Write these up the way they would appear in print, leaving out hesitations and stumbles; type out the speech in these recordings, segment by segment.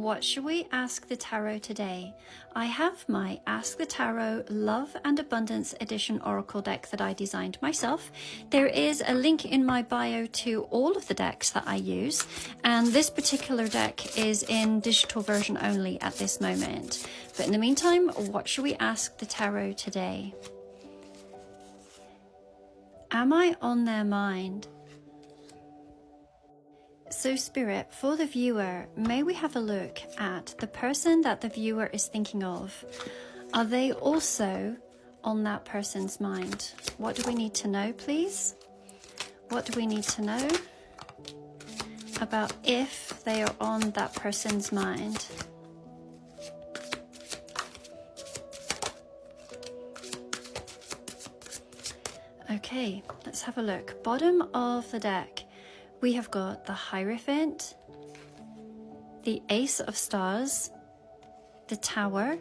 What should we ask the tarot today? I have my Ask the Tarot Love and Abundance Edition Oracle deck that I designed myself. There is a link in my bio to all of the decks that I use, and this particular deck is in digital version only at this moment. But in the meantime, what should we ask the tarot today? Am I on their mind? So Spirit, for the viewer, may we have a look at the person that the viewer is thinking of. Are they also on that person's mind? What do we need to know, please? What do we need to know about if they are on that person's mind? Okay, let's have a look. Bottom of the deck, we have got the Hierophant, the Ace of Stars, the Tower,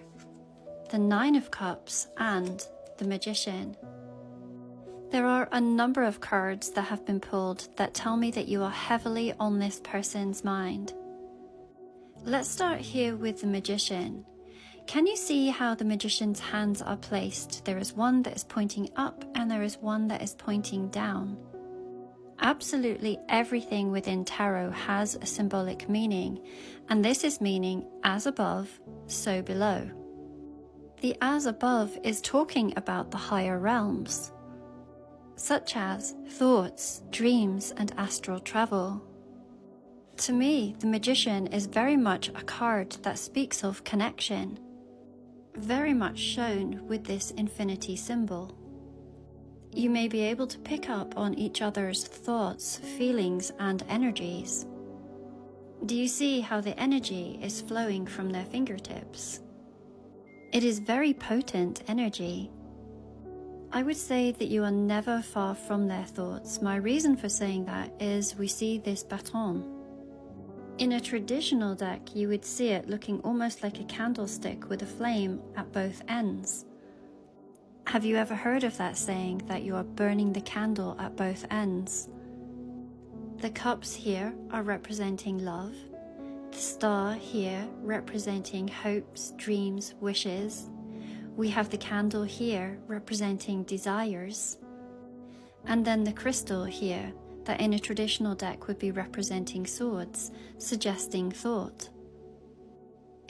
the Nine of Cups, and the Magician. There are a number of cards that have been pulled that tell me that you are heavily on this person's mind. Let's start here with the Magician. Can you see how the Magician's hands are placed? There is one that is pointing up and there is one that is pointing down. Absolutely everything within tarot has a symbolic meaning, and this is meaning as above, so below. The as above is talking about the higher realms, such as thoughts, dreams, and astral travel. To me, the Magician is very much a card that speaks of connection, very much shown with this infinity symbol. You may be able to pick up on each other's thoughts, feelings, and energies. Do you see how the energy is flowing from their fingertips? It is very potent energy. I would say that you are never far from their thoughts. My reason for saying that is we see this baton. In a traditional deck, you would see it looking almost like a candlestick with a flame at both ends. Have you ever heard of that saying, that you are burning the candle at both ends? The cups here are representing love, the star here representing hopes, dreams, wishes. We have the candle here representing desires, and then the crystal here that in a traditional deck would be representing swords, suggesting thought.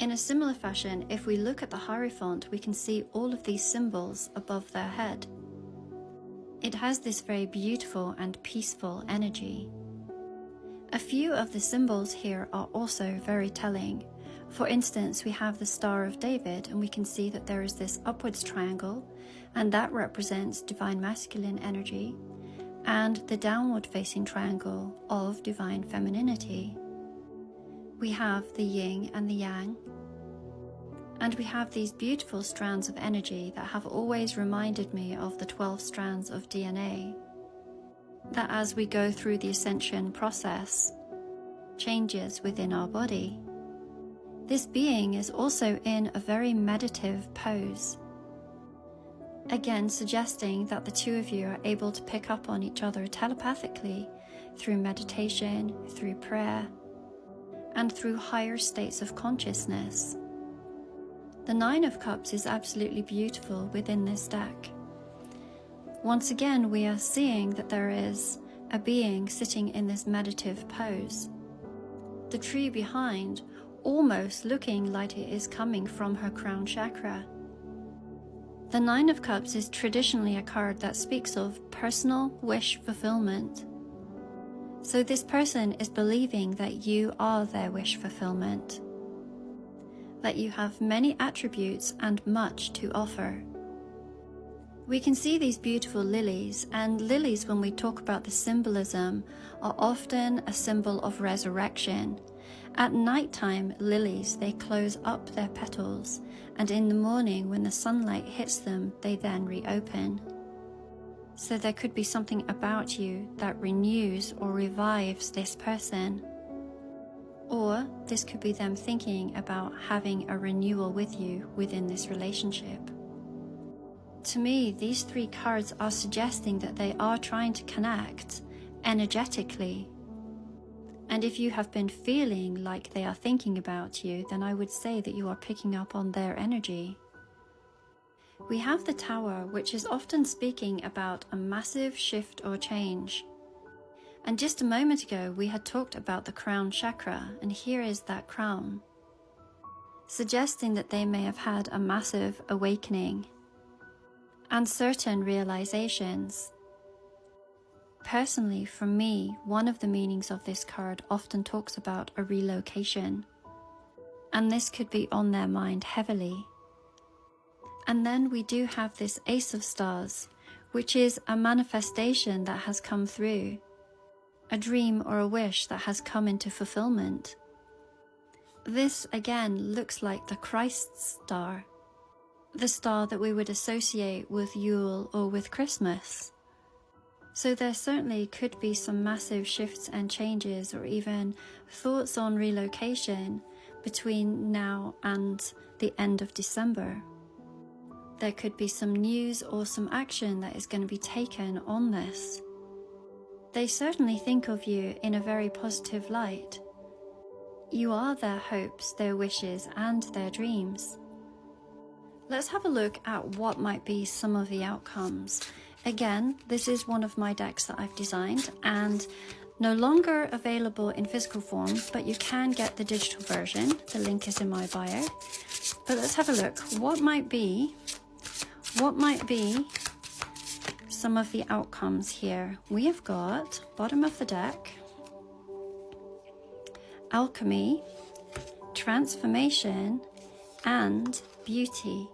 In a similar fashion, if we look at the Hierophant, we can see all of these symbols above their head. It has this very beautiful and peaceful energy. A few of the symbols here are also very telling. For instance, we have the Star of David, and we can see that there is this upwards triangle, and that represents divine masculine energy, and the downward facing triangle of divine femininity. We have the yin and the yang, and we have these beautiful strands of energy that have always reminded me of the 12 strands of DNA, that as we go through the ascension process, changes within our body. This being is also in a very meditative pose, again suggesting that the two of you are able to pick up on each other telepathically through meditation, through prayer, and through higher states of consciousness. The Nine of Cups is absolutely beautiful within this deck. Once again, we are seeing that there is a being sitting in this meditative pose. The tree behind almost looking like it is coming from her crown chakra. The Nine of Cups is traditionally a card that speaks of personal wish fulfillment. So this person is believing that you are their wish fulfillment, that you have many attributes and much to offer. We can see these beautiful lilies, and lilies, when we talk about the symbolism, are often a symbol of resurrection. At nighttime, lilies, they close up their petals, and in the morning when the sunlight hits them, they then reopen. So there could be something about you that renews or revives this person. Or this could be them thinking about having a renewal with you within this relationship. To me, these three cards are suggesting that they are trying to connect energetically, And if you have been feeling like they are thinking about you, then I would say that you are picking up on their energy. We have the Tower, which is often speaking about a massive shift or change. And just a moment ago, we had talked about the crown chakra, and here is that crown, suggesting that they may have had a massive awakening and certain realizations. Personally, for me, one of the meanings of this card often talks about a relocation, and this could be on their mind heavily. And then we do have this Ace of Stars, which is a manifestation that has come through, a dream or a wish that has come into fulfillment. This again looks like the Christ star, the star that we would associate with Yule or with Christmas. So there certainly could be some massive shifts and changes, or even thoughts on relocation between now and the end of December. There could be some news or some action that is going to be taken on this. They certainly think of you in a very positive light. You are their hopes, their wishes, and their dreams. Let's have a look at what might be some of the outcomes. Again, this is one of my decks that I've designed and no longer available in physical form, but you can get the digital version. The link is in my bio. But let's have a look. What might be some of the outcomes here? We have got bottom of the deck, alchemy, transformation, and beauty.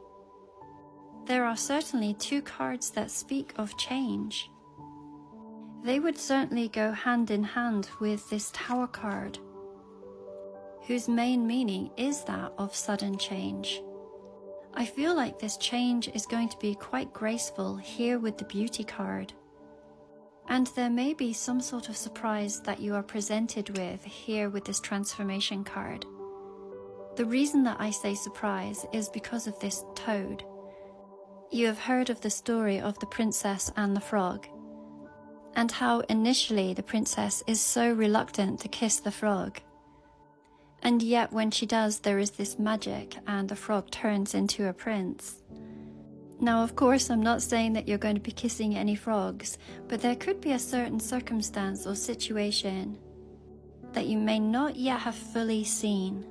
There are certainly two cards that speak of change. They would certainly go hand in hand with this Tower card, whose main meaning is that of sudden change. I feel like this change is going to be quite graceful here with the Beauty card. And there may be some sort of surprise that you are presented with here with this Transformation card. The reason that I say surprise is because of this toad. You have heard of the story of the princess and the frog, and how initially the princess is so reluctant to kiss the frog. And yet when she does, there is this magic and the frog turns into a prince. Now, of course, I'm not saying that you're going to be kissing any frogs, but there could be a certain circumstance or situation that you may not yet have fully seen.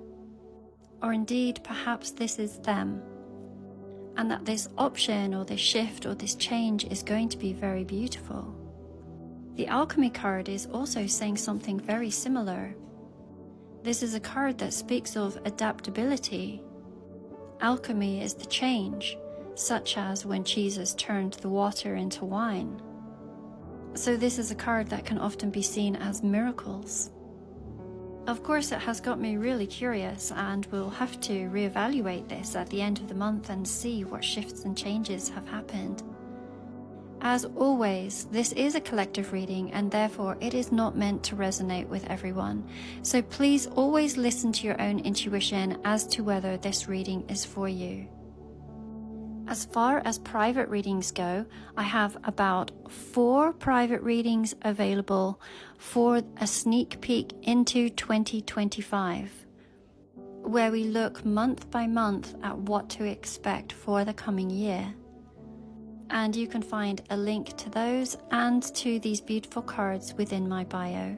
Or indeed, perhaps this is them. And that this option or this shift or this change is going to be very beautiful. The Alchemy card is also saying something very similar. This is a card that speaks of adaptability. Alchemy is the change, such as when Jesus turned the water into wine. So this is a card that can often be seen as miracles. Of course, it has got me really curious, and we'll have to reevaluate this at the end of the month and see what shifts and changes have happened. As always, this is a collective reading, and therefore it is not meant to resonate with everyone. So please always listen to your own intuition as to whether this reading is for you. As far as private readings go, I have about 4 private readings available for a sneak peek into 2025, where we look month by month at what to expect for the coming year. And you can find a link to those and to these beautiful cards within my bio.